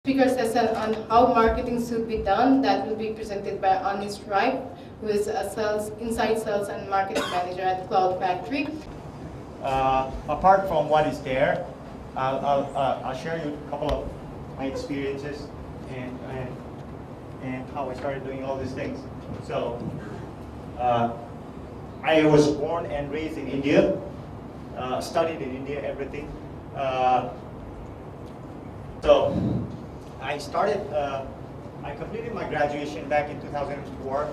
Speaker session on how marketing should be done that will be presented by Anish Rai, who is a inside sales and marketing manager at Cloud Factory. Apart from what is there, I'll share you a couple of my experiences and how I started doing all these things. So I was born and raised in India, studied in India, everything. So I started, I completed my graduation back in 2004.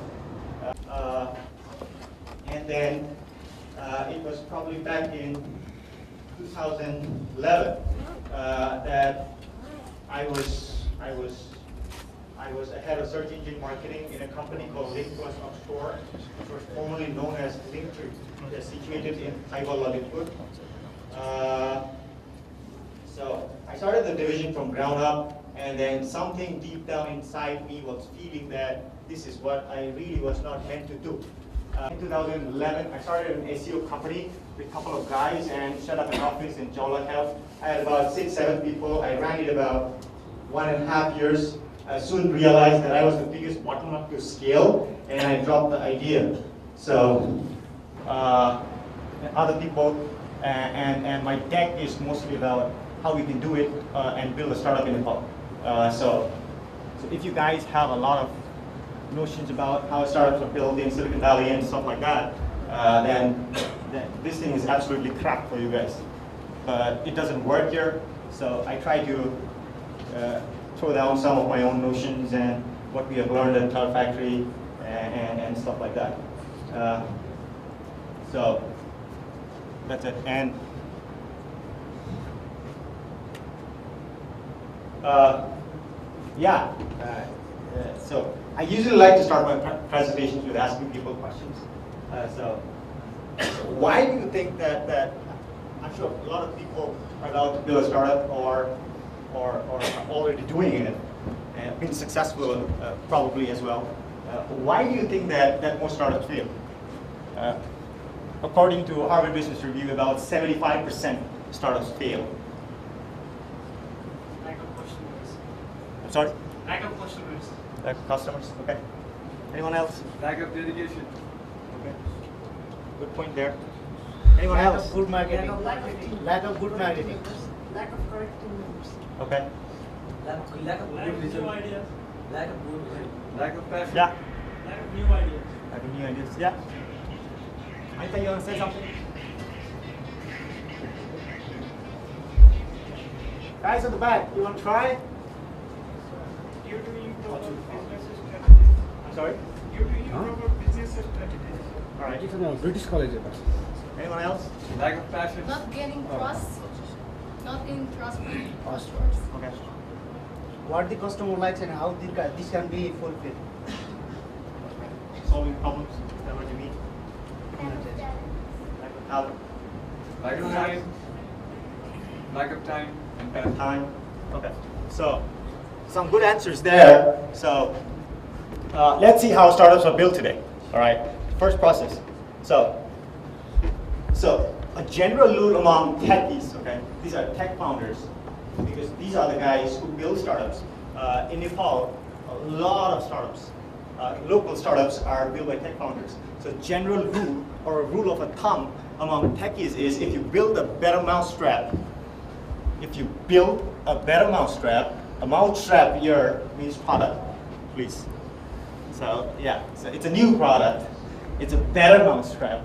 And then it was probably back in 2011 that I was a head of search engine marketing in a company called Link Plus Upstore, which was formerly known as Linktree, that's situated in Taiwan, Ladiput. So I started the division from ground up, and then something deep down inside me was feeling that this is what I really was not meant to do. In 2011, I started an SEO company with a couple of guys and set up an office in Jowla Health. I had about 6-7 people. I ran it about 1.5 years. I soon realized that I was the biggest bottleneck to scale, and I dropped the idea. So other people, and my deck is mostly about how we can do it and build a startup in Nepal. So if you guys have a lot of notions about how startups are built in Silicon Valley and stuff like that, then this thing is absolutely crap for you guys. But it doesn't work here, so I try to throw down some of my own notions and what we have learned at Cloud Factory and stuff like that. So that's it. And so I usually like to start my presentations with asking people questions. So why do you think that I'm sure a lot of people are about to build a startup or are already doing it and been successful probably as well. Why do you think that most startups fail? According to Harvard Business Review, about 75% startups fail. Lack of customers. I'm sorry? Lack of customers. Lack of customers, okay. Anyone else? Lack of dedication. Okay. Good point there. Anyone Lack else? of good marketing. Lack of good marketing. Lack of correct tools. Okay. Lack of Lack good of vision. new ideas. Lack of good vision. Lack of passion. Yeah. Lack of new ideas. Lack of new ideas. Yeah. I think you want to say something? Guys at the back, you want to try? Due to improper business strategies. I'm sorry? Due to improper business strategies. All right. It's a British college. Anyone else? Lack of passion. Not getting trust, not getting trust from Trust. customers. Okay. What the customer likes and how this can be fulfilled. Solving problems, is that what you mean? Lack of talent. Lack of time. Lack of time. Lack of time. Okay. So, some good answers there. So, let's see how startups are built today. All right. First process. So a general rule among techies, okay, these are tech founders, because these are the guys who build startups. In Nepal, a lot of startups, local startups are built by tech founders. So general rule or a rule of a thumb among techies is if you build a better mousetrap, a mousetrap here means product, please. So yeah, so it's a new product. It's a better mousetrap,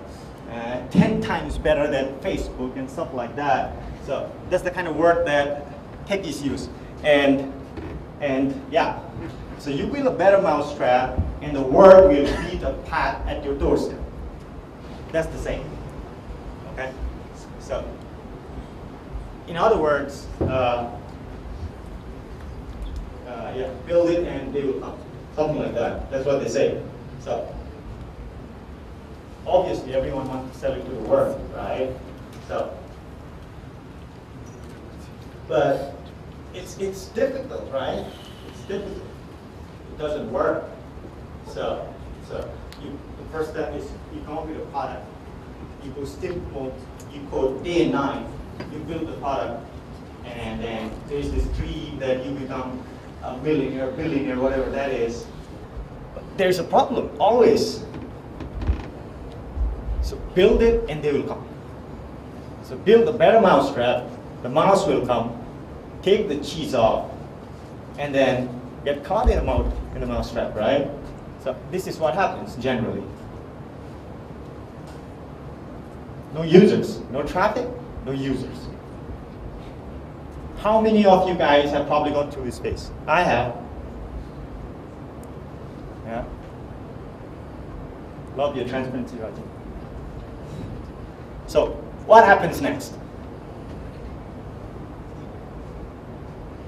10 times better than Facebook and stuff like that. So that's the kind of word that techies use. And yeah, so you build a better mousetrap and the world will beat a path at your doorstep. That's the same, okay? So, in other words, yeah, build it and they will come. Something like that. That's what they say. So, obviously, everyone wants to sell it to the world, right? So, but it's difficult, right? It's difficult. It doesn't work. So the first step is you come up with a product. You go still mode. You code day and night. You build the product, and then there's this tree that you become a millionaire, billionaire, whatever that is. But there's a problem, always. So build it and they will come. So build a better mousetrap, the mouse will come, take the cheese off, and then get caught in the mousetrap, right? So this is what happens generally. No users, no traffic, no users. How many of you guys have probably gone through this phase? I have. Yeah. Love your transparency, Rajan. So, what happens next?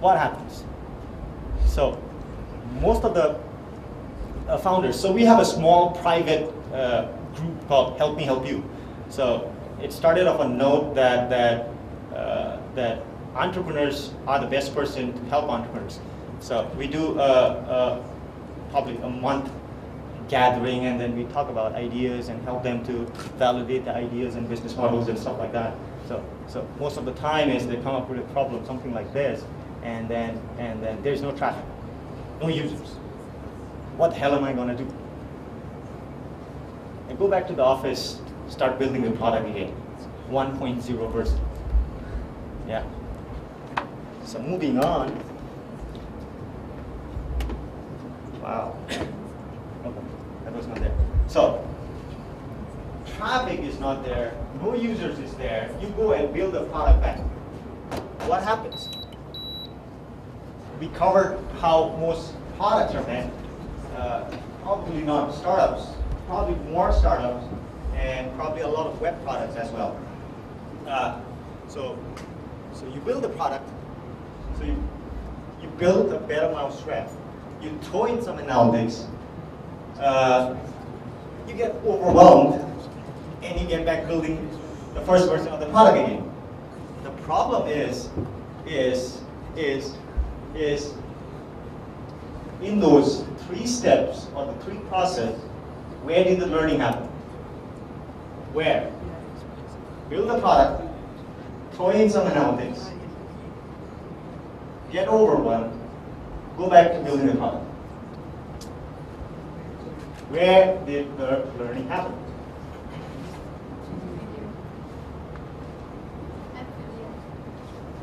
What happens? So, most of the founders, so we have a small private group called Help Me Help You. So, it started off a note that entrepreneurs are the best person to help entrepreneurs. So we do probably a month gathering, and then we talk about ideas and help them to validate the ideas and business models and stuff like that. So most of the time is they come up with a problem, something like this, and then there's no traffic, no users. What the hell am I going to do? I go back to the office, start building the product again, 1.0 version. Yeah. So moving on. Wow. Okay, that was not there. So traffic is not there, no users is there. You go and build a product back. What happens? We covered how most products are made. Probably not startups, probably more startups, and probably a lot of web products as well. So you build a product. So you build a better mousetrap. You throw in some analytics. You get overwhelmed, and you get back building the first version of the product again. The problem is in those 3 steps or the 3 process, where did the learning happen? Where? Build the product, throw in some analytics, get overwhelmed, go back to building the product. Where did the learning happen?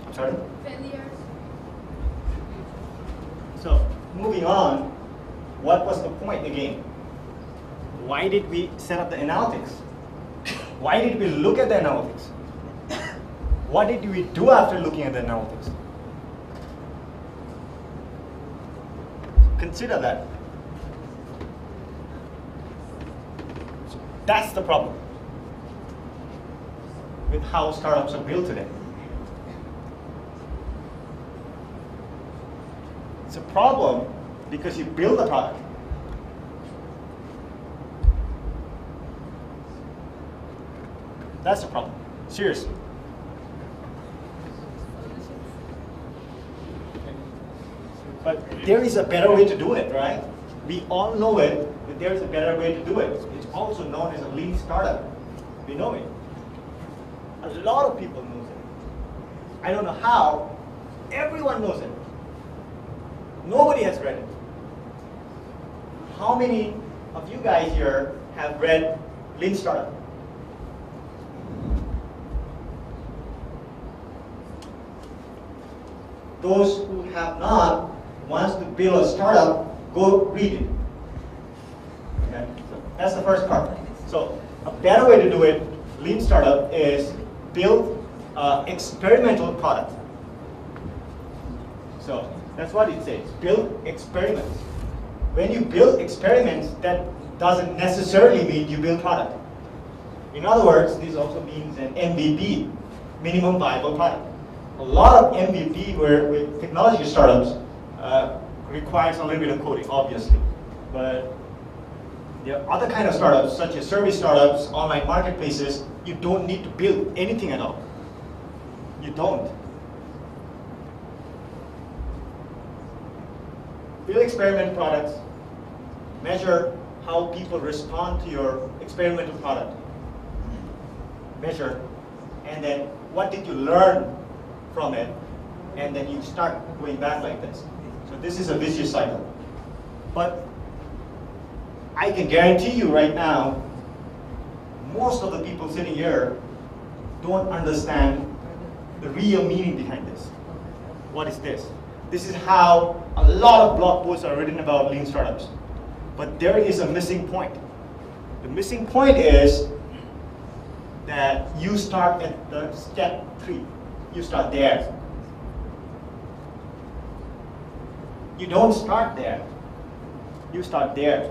I'm sorry? Failures. So, moving on, what was the point again? Why did we set up the analytics? Why did we look at the analytics? What did we do after looking at the analytics? Consider that. That's the problem with how startups are built today. It's a problem because you build a product. That's the problem. Seriously. But there is a better way to do it, right? We all know it, but there is a better way to do it. It's also known as a lean startup. We know it. A lot of people know it. I don't know how. Everyone knows it. Nobody has read it. How many of you guys here have read Lean Startup? Those who have not, wants to build a startup, go read it. Okay? So that's the first part. So a better way to do it, Lean Startup, is build experimental product. So that's what it says, build experiments. When you build experiments, that doesn't necessarily mean you build product. In other words, this also means an MVP, minimum viable product. A lot of MVP with technology startups requires a little bit of coding, obviously. But there are other kind of startups, such as service startups, online marketplaces, you don't need to build anything at all. You don't. Build experiment products, measure how people respond to your experimental product. Measure, and then what did you learn from it? and then you start going back like this. So this is a vicious cycle. But I can guarantee you right now, most of the people sitting here don't understand the real meaning behind this. What is this? This is how a lot of blog posts are written about lean startups. But there is a missing point. The missing point is that you start at the step 3. You start there. You don't start there. You start there.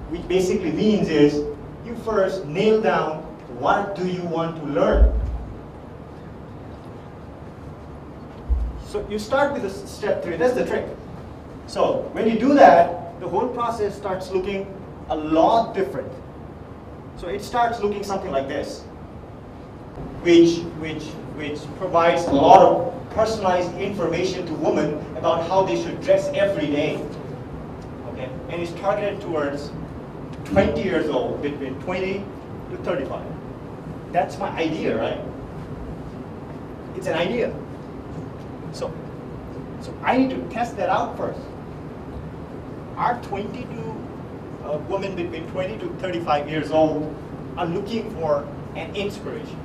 Which basically means is you first nail down what do you want to learn. So you start with the step 3. That's the trick. So when you do that, the whole process starts looking a lot different. So it starts looking something like this, which provides a lot of personalized information to women about how they should dress every day. Okay, and it's targeted towards 20 years old, between 20 to 35. That's my idea, right? It's an idea. So I need to test that out first. Are 22 women between 20 to 35 years old are looking for an inspiration?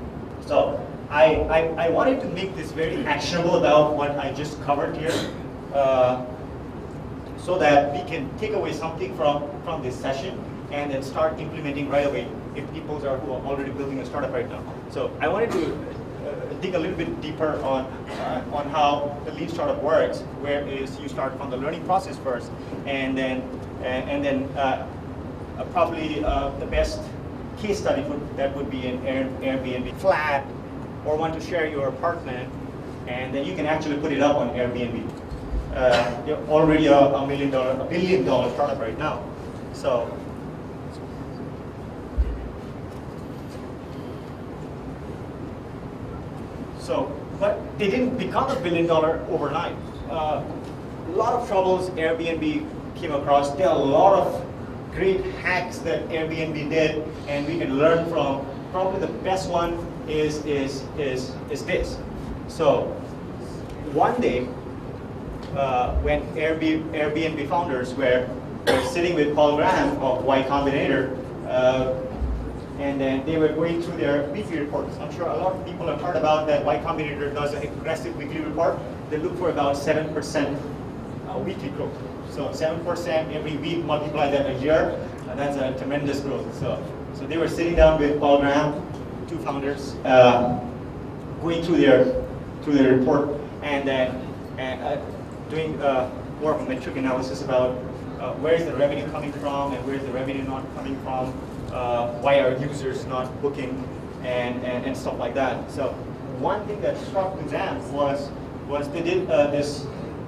So I wanted to make this very actionable about what I just covered here, so that we can take away something from this session and then start implementing right away if people who are already building a startup right now. So I wanted to dig a little bit deeper on how the lean startup works, where is you start from the learning process first, and then probably the best case study would be an Airbnb flat, or want to share your apartment, and then you can actually put it up on Airbnb. You're already a $1 billion startup right now. But they didn't become $1 billion overnight. A lot of troubles Airbnb came across. There are a lot of great hacks that Airbnb did, and we can learn from. Probably the best one is this. So one day, when Airbnb founders were sitting with Paul Graham of Y Combinator, and then they were going through their weekly reports. I'm sure a lot of people have heard about that. Y Combinator does an aggressive weekly report. They look for about 7% weekly growth. So 7% every week, multiply that a year, that's a tremendous growth. So they were sitting down with Paul Graham, 2 founders, going through their report, and then doing more of a metric analysis about where is the revenue coming from and where is the revenue not coming from. Why are users not booking, and stuff like that. So one thing that struck to them was they did this.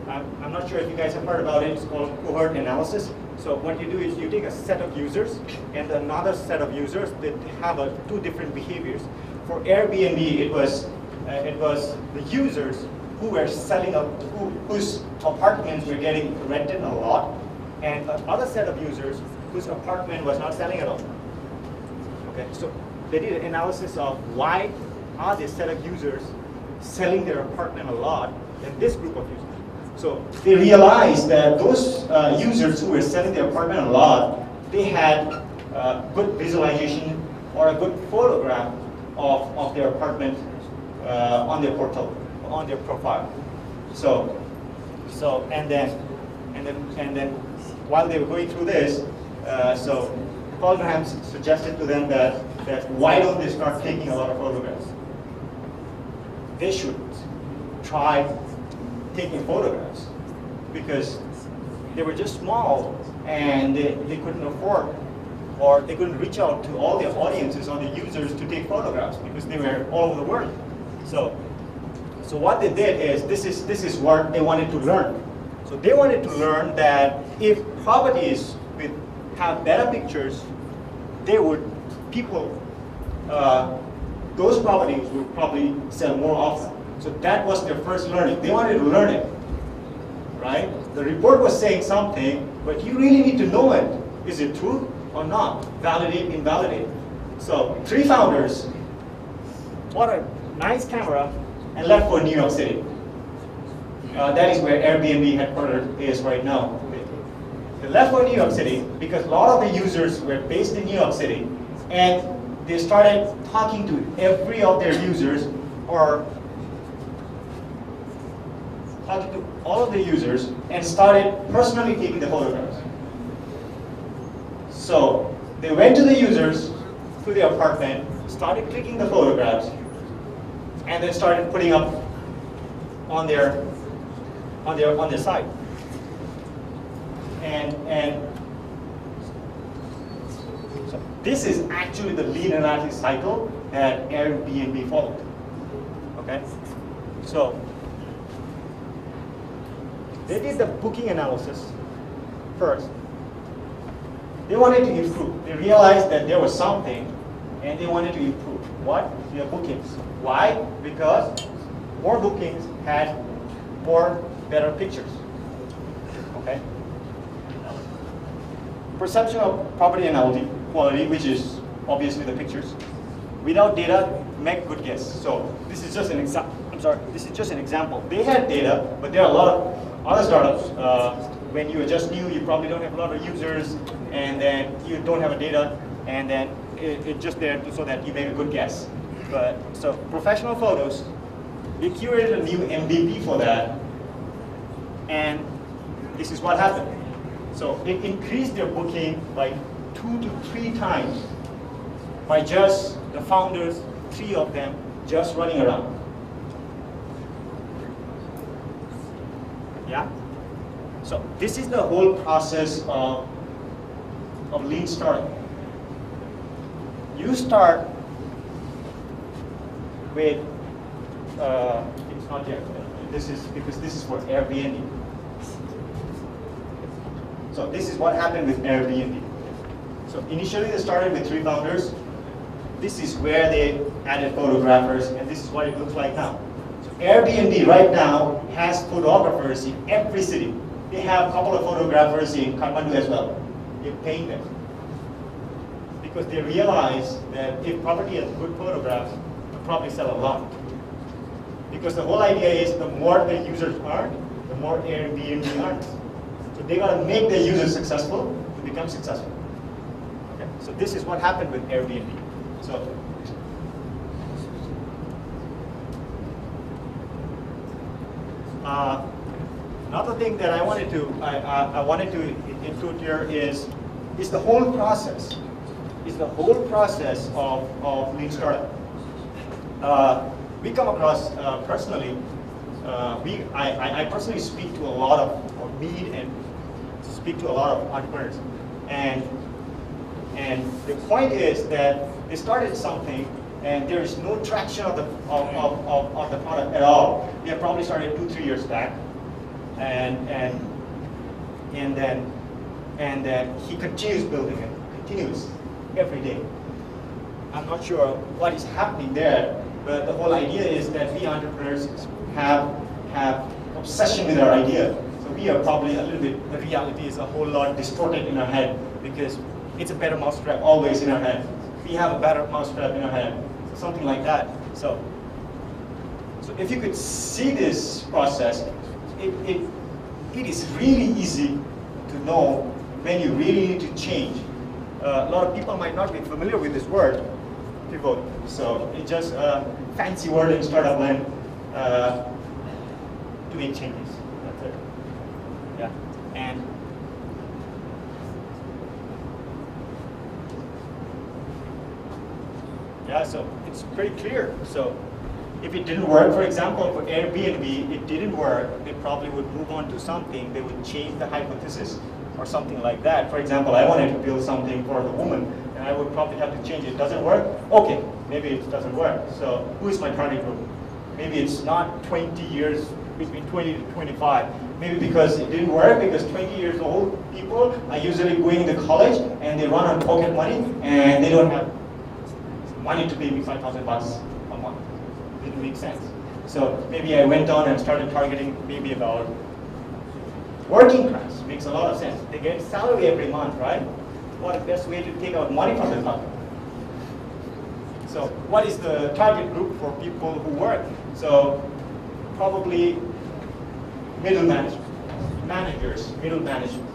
I'm not sure if you guys have heard about it. It's called cohort analysis. So what you do is you take a set of users and another set of users that have two different behaviors. For Airbnb, it was the users who were selling up, whose apartments were getting rented a lot, and another set of users whose apartment was not selling at all. Okay, so they did an analysis of why are this set of users selling their apartment a lot than this group of users. So they realized that those users who were selling their apartment a lot, they had good visualization or a good photograph of their apartment on their portal, on their profile. So and then while they were going through this, so Paul Graham suggested to them that why don't they start taking a lot of photographs? They should try taking photographs, because they were just small and they couldn't afford, or they couldn't reach out to all their audiences or the users to take photographs because they were all over the world. So what they did is this is what they wanted to learn. So they wanted to learn that if properties have better pictures, those properties would probably sell more often. So that was their first learning. They wanted to learn it, right? The report was saying something, but you really need to know it. Is it true or not? Validate, invalidate. So 3 founders bought a nice camera and left for New York City. That is where Airbnb headquarters is right now. They left for New York City because a lot of the users were based in New York City, and they started talking to every of their users, or talking to all of the users, and started personally taking the photographs. So they went to the users, to the apartment, started clicking the photographs, and then started putting up on their site. And so this is actually the lead analysis cycle that Airbnb followed. Okay, so they did the booking analysis first. They wanted to improve. They realized that there was something, and they wanted to improve. What? Their bookings. Why? Because more bookings had more better pictures. Okay. Perception of property analogy, quality, which is obviously the pictures. Without data, make good guess. So this is just an example. I'm sorry. This is just an example. They had data, but there are a lot of other startups. When you are just new, you probably don't have a lot of users, and then you don't have a data, and then it's just there so that you make a good guess. But so professional photos, we curated a new MVP for that, and this is what happened. So it increased their booking by 2 to 3 times by just the founders, 3 of them, just running around. Yeah? So this is the whole process of lean startup. You start with, it's not yet, this is because this is for Airbnb. So this is what happened with Airbnb. So initially they started with 3 founders. This is where they added photographers, and this is what it looks like now. So Airbnb right now has photographers in every city. They have a couple of photographers in Kathmandu as well. They're paying them. Because they realize that if property has good photographs, they'll probably sell a lot. Because the whole idea is the more the users earn, the more Airbnb earns. So they got to make their users successful to become successful. Okay. So this is what happened with Airbnb. So another thing that I wanted to include here is the whole process. Is the whole process of lean startup. We come across personally. I personally speak to a lot of, or meet and speak to a lot of entrepreneurs, and the point is that they started something and there is no traction of the product at all. They have probably started 2-3 years back, and then he continues building it, continues every day. I'm not sure what is happening there, but the whole idea is that we entrepreneurs have obsession with our idea. So we are probably a little bit, the reality is a whole lot distorted in our head because it's a better mousetrap always in our head. We have a better mousetrap in our head, so something like that. So if you could see this process, it is really easy to know when you really need to change. A lot of people might not be familiar with this word, pivot. So it's just a fancy word in startup land to make changes. That's it. Yeah. And yeah, so it's pretty clear. So if it didn't work, for example, for Airbnb, it didn't work, they probably would move on to something. They would change the hypothesis or something like that. For example, I wanted to build something for the woman, and I would probably have to change it. Does it work? Okay, maybe it doesn't work. So who is my target group? Maybe it's not 20 years, between 20 to 25. Maybe because it didn't work, because 20 years old people are usually going to college and they run on pocket money and they don't have money to pay me $5,000 a month. It didn't make sense. So maybe I went on and started targeting maybe about working class. Makes a lot of sense. They get salary every month, right? What the best way to take out money from the company? So what is the target group for people who work? So probably middle management, middle management.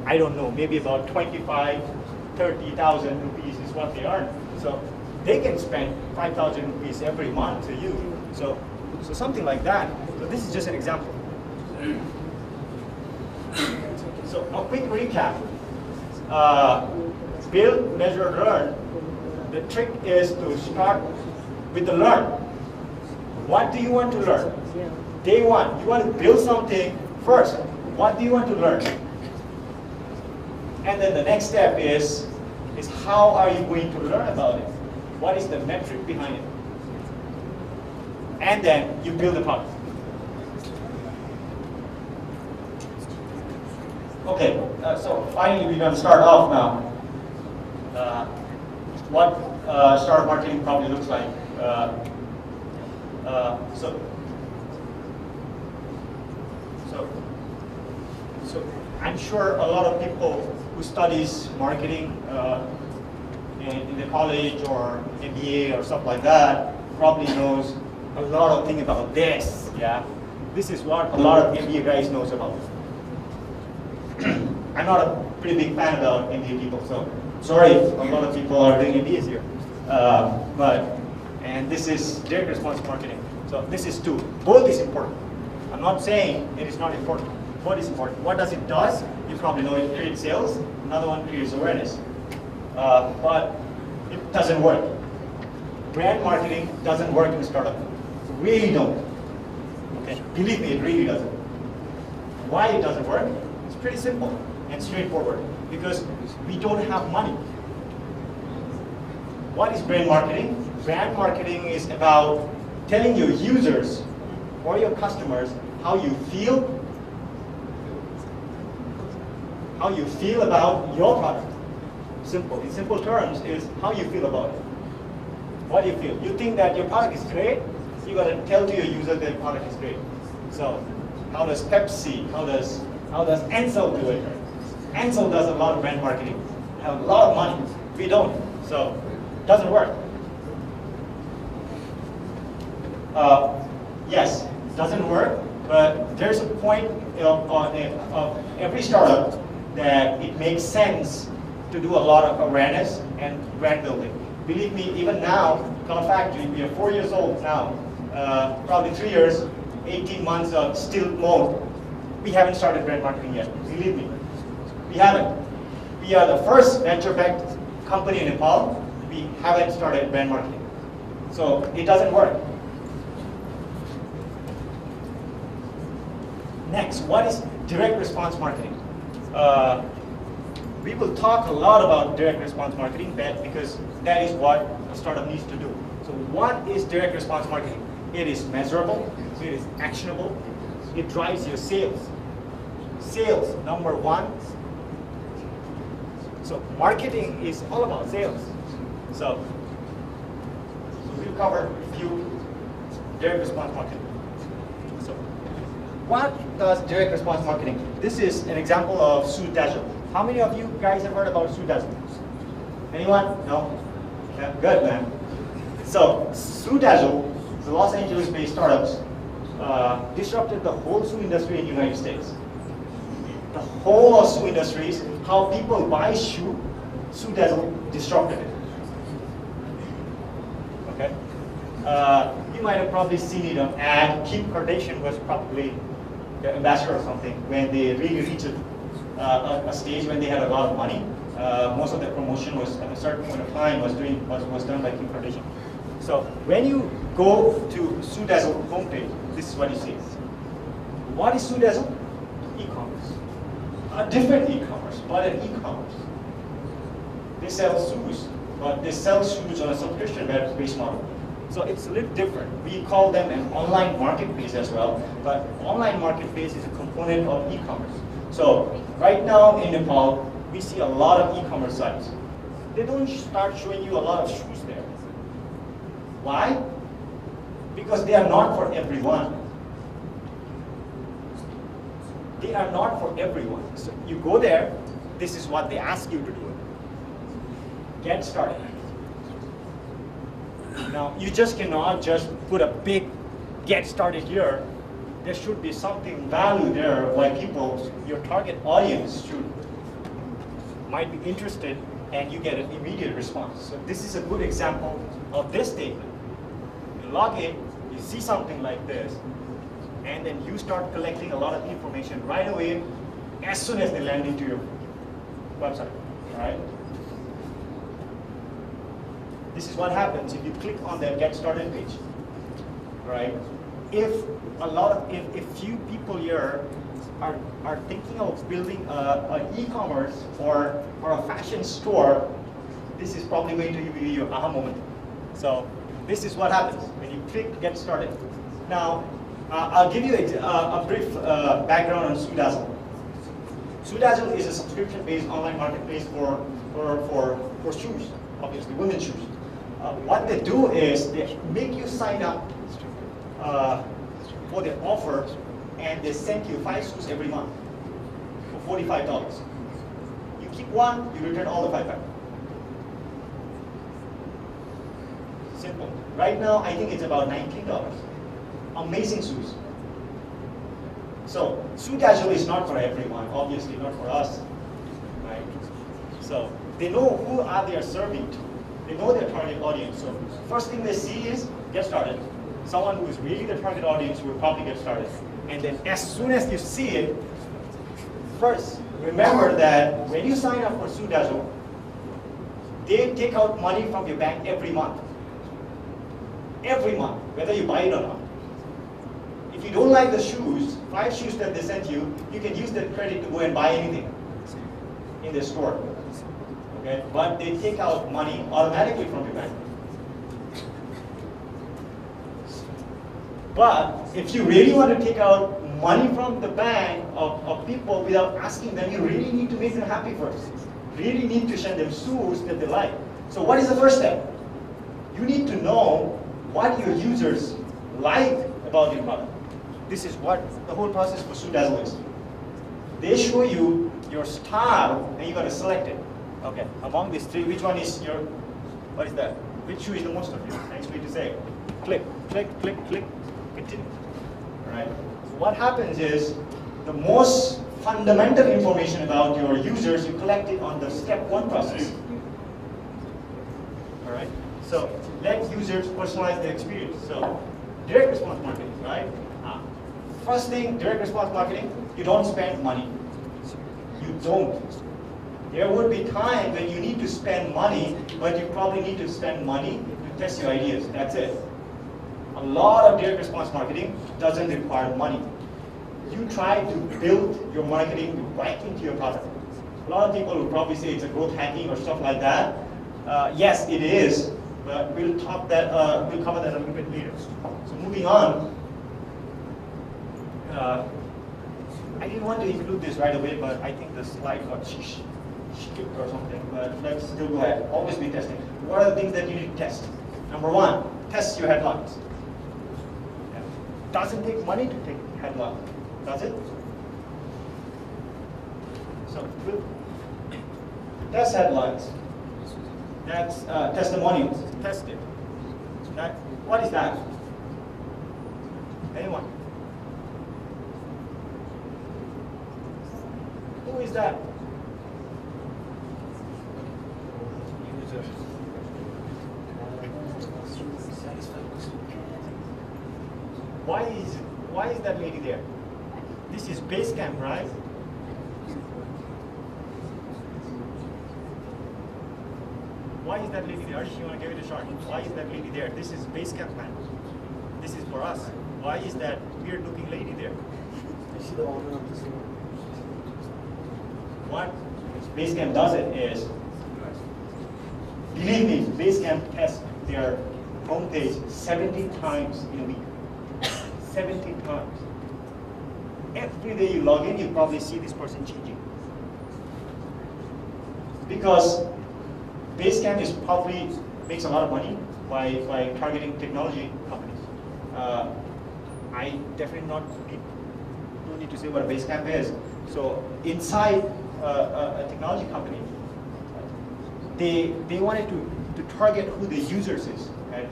I don't know, maybe about 25, 30,000 rupees is what they earn. So they can spend 5,000 rupees every month to you. So something like that. So this is just an example. So a quick recap. Build, measure, learn. The trick is to start with the learn. What do you want to learn? Day one, you want to build something first. What do you want to learn? And then the next step is how are you going to learn about it? What is the metric behind it? And then you build the product. Okay, so finally we're going to start off now. What startup marketing probably looks like. So I'm sure a lot of people who studies marketing in the college or MBA or stuff like that probably knows a lot of things about this. Yeah, this is what a lot of MBA guys knows about. I'm not a pretty big fan about MBA people, so sorry if a lot of people are doing MBAs here. And this is direct response marketing. So this is two. Both is important. I'm not saying it is not important. Both is important. What does it does? You probably know it creates sales. Another one creates awareness. But it doesn't work. Brand marketing doesn't work in a startup. Really don't. Okay, believe me, it really doesn't. Why it doesn't work? It's pretty simple and straightforward. Because we don't have money. What is brand marketing? Brand marketing is about telling your users or your customers how you feel about your product. Simple. In simple terms is how you feel about it. What do you feel? You think that your product is great, you got to tell to your user that your product is great. So how does Pepsi, how does Ansel do it? Ansel does a lot of brand marketing. Have a lot of money. We don't. So it doesn't work. Yes, it doesn't work, but there's a point of every startup that it makes sense to do a lot of awareness and brand building. Believe me, even now, Cloud Factory, we are 4 years old now, probably 3 years, 18 months of still mode. We haven't started brand marketing yet, believe me. We haven't. We are the first venture-backed company in Nepal. We haven't started brand marketing. So it doesn't work. Next, what is direct response marketing? We will talk a lot about direct response marketing because that is what a startup needs to do. So what is direct response marketing? It is measurable, it is actionable, it drives your sales. Sales, number one. So marketing is all about sales. So we'll cover a few direct response marketing. So what does direct response marketing? This is an example of Sudazzle. How many of you guys have heard about Sudazzle? Anyone? No? Yeah, good, man. So Sudazzle, the Los Angeles-based startups, disrupted the whole shoe industry in the United States. The whole of shoe industries, how people buy shoe, Sudazzle disrupted it. Okay? You might have probably seen it on ad. Kim Kardashian was probably the ambassador or something when they really reached a stage when they had a lot of money. Most of the promotion was at a certain point of time was done by Kim Kardashian. So when you go to Sudazzle homepage, this is what you see. What is Sudazzle? E-commerce. A different e-commerce, but an e-commerce. They sell shoes, but they sell shoes on a subscription-based model. So it's a little different. We call them an online marketplace as well, but online marketplace is a component of e-commerce. So right now in Nepal, we see a lot of e-commerce sites. They don't start showing you a lot of shoes there. Why? Because they are not for everyone. They are not for everyone. So you go there, this is what they ask you to do. Get started. Now, you just cannot just put a big get started here there should be something value there why people, your target audience might be interested and you get an immediate response. So this is a good example of this statement. You log in, you see something like this, and then you start collecting a lot of information right away as soon as they land into your website, right? This is what happens if you click on that Get Started page, right? If few people here are thinking of building an e-commerce or a fashion store, this is probably going to be your aha moment. So this is what happens when you click Get Started. Now, I'll give you a brief background on Sudazzle. Sudazzle is a subscription-based online marketplace for shoes, obviously women's shoes. What they do is they make you sign up for the offer, and they send you 5 shoes every month for $45. You keep one, you return all the 5 back. Simple. Right now, I think it's about $19. Amazing shoes. So, Sudazzle is not for everyone, obviously not for us, right? So, they know who are they serving to. They know their target audience. So, first thing they see is Get Started. Someone who is really the target audience will probably get started. And then as soon as you see it, first, remember that when you sign up for Sudazzle, they take out money from your bank every month. Every month, whether you buy it or not. If you don't like the shoes, 5 shoes that they sent you, you can use that credit to go and buy anything in the store. Okay? But they take out money automatically from your bank. But if you really want to take out money from the bank of people without asking them, you really need to make them happy first. Really need to send them shoes that they like. So what is the first step? You need to know what your users like about your product. This is what the whole process for Sudazzle is. They show you your style, and you got to select it. Okay, among these 3, which one is your, what is that? Which shoe is the most of you? Nice way to say. Click, click, click, click, continue. All right. So what happens is, the most fundamental information about your users, you collect it on the step 1 process. All right. So let users personalize their experience. So direct response marketing, right? First thing, direct response marketing, you don't spend money. You don't. There would be time when you need to spend money, but you probably need to spend money to test your ideas. That's it. A lot of direct response marketing doesn't require money. You try to build your marketing right into your product. A lot of people will probably say it's a growth hacking or stuff like that. Yes, it is, but we'll cover that a little bit later. So moving on. I didn't want to include this right away, but I think the slide got skipped or something. But let's still go ahead. Always be testing. What are the things that you need to test? Number 1, test your headlines. Yeah. Doesn't take money to take headlines, does it? So test headlines. That's testimonials. Test it. What is that? Anyone? Who is that? User. Why is that lady there? This is Basecamp, right? Why is that lady there? You want to give it a shot? Why is that lady there? This is Basecamp man. This is for us. Why is that weird looking lady there? Is she the owner of the store? What Basecamp does it is, believe me, Basecamp tests their homepage 70 times in a week. 70 times. Every day you log in, you probably see this person changing. Because Basecamp is probably makes a lot of money by targeting technology companies. I definitely don't need to say what a Basecamp is. So inside a technology company, they wanted to target who the users is. Right?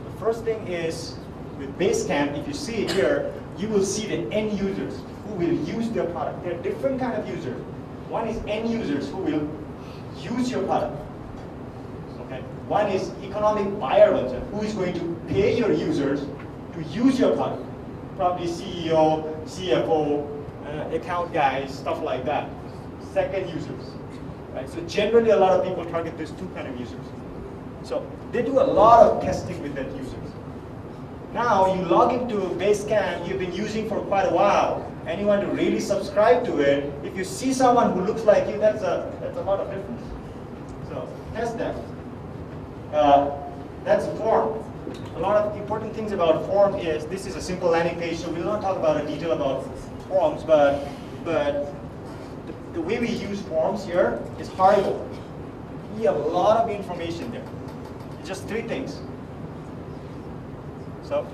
The first thing is with Basecamp, if you see here, you will see the end users who will use their product. There are different kind of users. One is end users who will use your product. Okay. One is economic buyer ones, who is going to pay your users to use your product. Probably CEO, CFO, account guys, stuff like that. Second users. Right? So generally a lot of people target these two kind of users. So they do a lot of testing with that users. Now you log into Basecamp you've been using for quite a while, and you want to really subscribe to it. If you see someone who looks like you, that's a lot of difference. So test that. That's a form. A lot of important things about form is this is a simple landing page, so we'll not talk about in detail about forms, but the way we use forms here is horrible. We have a lot of information there. It's just three things. So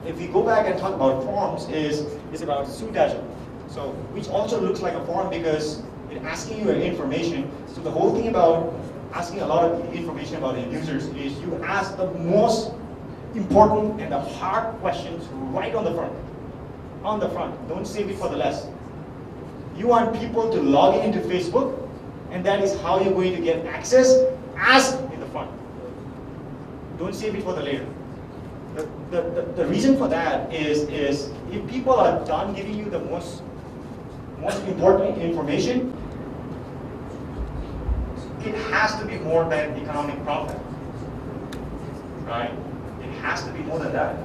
if we go back and talk about forms, is about Sudaja. So which also looks like a form because it's asking you information. So the whole thing about asking a lot of information about the users is you ask the most important and the hard questions right on the front. On the front. Don't save it for the last. You want people to log into Facebook, and that is how you're going to get access. Ask in the front. Don't save it for the later. The reason for that is if people are done giving you the most important information, it has to be more than economic profit, right? It has to be more than that.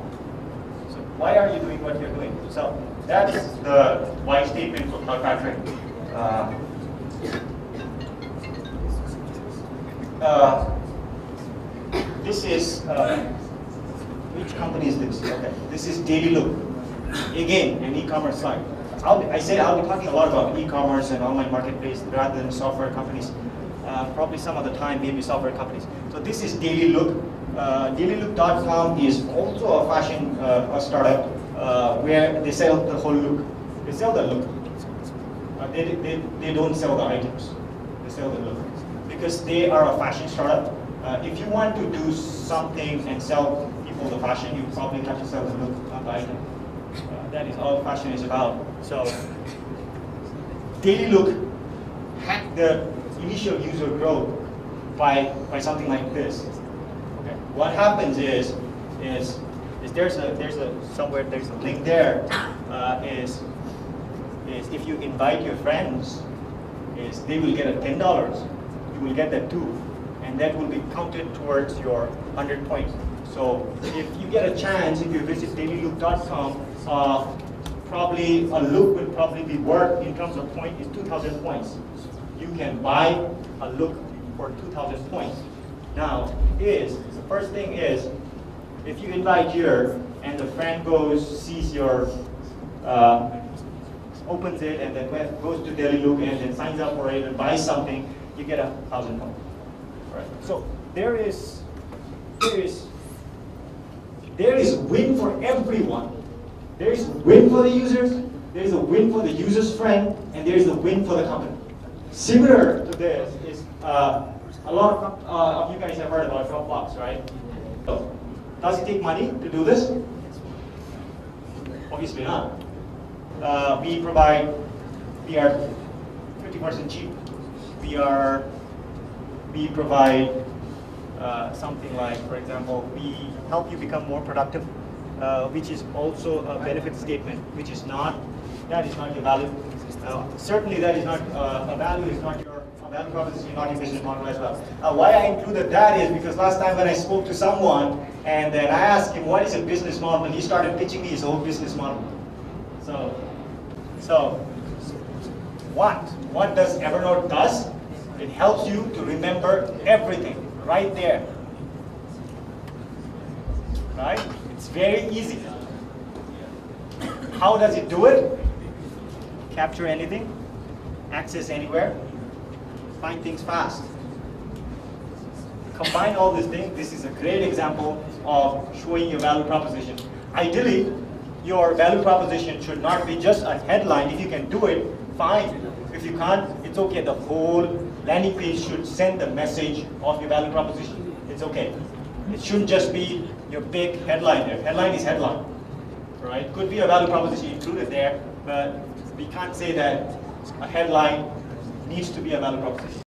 So why are you doing what you're doing? So that is the why statement for cloud factoring. This is, which company is this? Okay, this is Daily Look. Again, an e-commerce site. I said I'll be talking a lot about e-commerce and online marketplace rather than software companies. Probably some of the time, maybe software companies. So this is Daily Look. DailyLook.com is also a fashion startup where they sell the whole look. They sell the look. They don't sell the items. They sell the look. Because they are a fashion startup. If you want to do something and sell people the fashion, you probably have to sell the look, not the item. That is all fashion is about. So Daily Look hacked the initial user growth by something like this. Okay. What happens is there's a link there. Is if you invite your friends, they will get a $10. You will get that too, and that will be counted towards your 100 points. So if you get a chance, if you visit dailylook.com, probably a look would probably be worth in terms of point is 2,000 points. You can buy a look for 2,000 points. Now, the first thing is, if you invite here and the friend sees your, opens it and then goes to Daily Look and then signs up for it and buys something, you get 1,000 points. Right. So there is win for everyone. There is win for the users, there is a win for the user's friend, and there is a win for the company. Similar to this is a lot of you guys have heard about Dropbox, right? So, does it take money to do this? Obviously not. We are 50% cheap. We provide something like, for example, we help you become more productive, which is also a benefit statement, which is not, that is not your value. Certainly that is not, a value is not your value proposition, not your business model as well. Why I included that is because last time when I spoke to someone and then I asked him what is a business model, and he started pitching me his whole business model. So what does Evernote does? It helps you to remember everything right there. Right? It's very easy. How does it do it? Capture anything, access anywhere, find things fast. Combine all these things. This is a great example of showing your value proposition. Ideally, your value proposition should not be just a headline. If you can do it, fine. If you can't, it's okay. The whole landing page should send the message of your value proposition. It's okay. It shouldn't just be your big headline there. Headline is headline, right? Could be a value proposition included there, but we can't say that a headline needs to be a value proposition.